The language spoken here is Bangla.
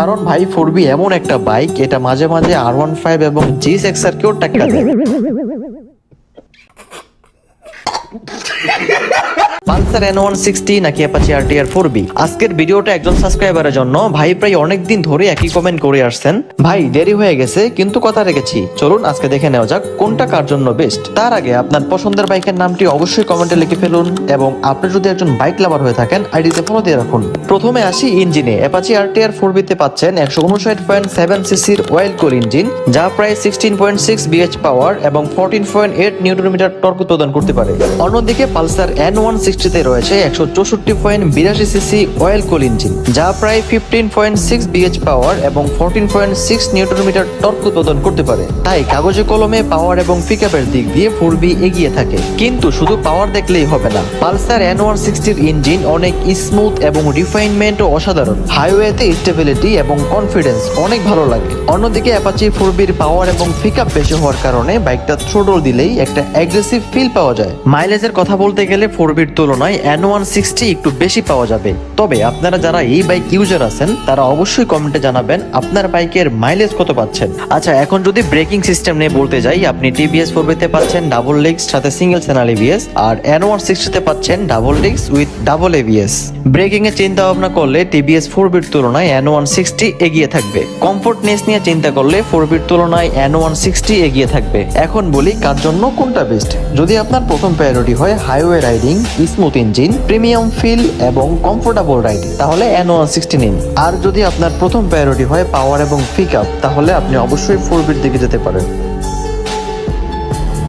কারণ ভাই 4B এমন একটা বাইক, এটা মাঝে মাঝে R15 এবং GSX-R কেও টাক্কা দেয়। পালসার N160 নাকি অ্যাপাচি RTR 4B? আজকের ভিডিওটা একজন সাবস্ক্রাইবারের জন্য। ভাই প্রায় অনেকদিন ধরে একই কমেন্ট করে আসছেন, ভাই দেরি হয়ে গেছে কিন্তু কথা রেখেছি, চলুন আজকে দেখে নেওয়া যাক কোনটা কার জন্য বেস্ট। তার আগে আপনার পছন্দের বাইকের নামটি অবশ্যই কমেন্টে লিখে ফেলুন এবং আপনি যদি একজন বাইক লাভার হয়ে থাকেন আইডিতে ফলো দিয়ে রাখুন। প্রথমে আসি ইঞ্জিনে। অ্যাপাচি RTR 4B তে পাচ্ছেন 159.7 সিসির অয়েল কুল ইঞ্জিন, যা প্রায় 16.6 bh পাওয়ার এবং 14.8 নিউটন মিটার টর্ক উৎপাদন করতে পারে। অন্যদিকে পালসার N160 তে রয়েছে 164.82 সিসি অয়েল কুল ইঞ্জিন, যা প্রায় 15.6 bh পাওয়ার এবং 14.6 নিউটন মিটার টর্ক উৎপাদন করতে পারে। তাই কাগজে কলমে পাওয়ার এবং পিকআপের দিক দিয়ে 4B এগিয়ে থাকে। কিন্তু শুধু পাওয়ার দেখলেই হবে না, পালসার N160 এর ইঞ্জিন অনেক স্মুথ এবং রিফাইনমেন্টও অসাধারণ। হাইওয়েতে স্টেবিলিটি এবং কনফিডেন্স অনেক ভালো লাগে। অন্যদিকে অ্যাপাচি 4B'র পাওয়ার এবং পিকআপ বেশি হওয়ার কারণে বাইকটা থ্রোটল দিলেই একটা অ্যাগ্রেসিভ ফিল পাওয়া যায়। মাইলেজের কথা বলতে গেলে 4B'র তুলনায় N160 একটু বেশি পাওয়া যাবে। তবে আপনারা যারা এই বাইক ইউজার আছেন তারা অবশ্যই কমেন্টে জানাবেন আপনার বাইকের মাইলেজ কত পাচ্ছেন। আচ্ছা, এখন যদি ব্রেকিং সিস্টেম নিয়ে বলতে যাই, আপনি TVS 4B তে পাচ্ছেন ডাবল ডিস্ক সাথে সিঙ্গেল চ্যানেল ABS, আর N160 তে পাচ্ছেন double disc with double ABS। Breaking এর চিন্তা ভাবনা করলে TVS 4B'র তুলনায় N160 এগিয়ে থাকবে। কমফোর্টনেস নিয়ে চিন্তা করলে 4B'র তুলনায় N160 এগিয়ে থাকবে। এখন বলি কার জন্য কোনটা বেস্ট। যদি আপনার প্রথম প্রায়োরিটি হয় highway riding, smooth engine, premium feel এবং কমফোর্টেবল রাইডিং, তাহলে N160 নিন। আর যদি আপনার প্রথম প্রায়োরিটি হয় পাওয়ার এবং পিকআপ, তাহলে আপনি অবশ্যই 4B'র দিকে যেতে পারেন।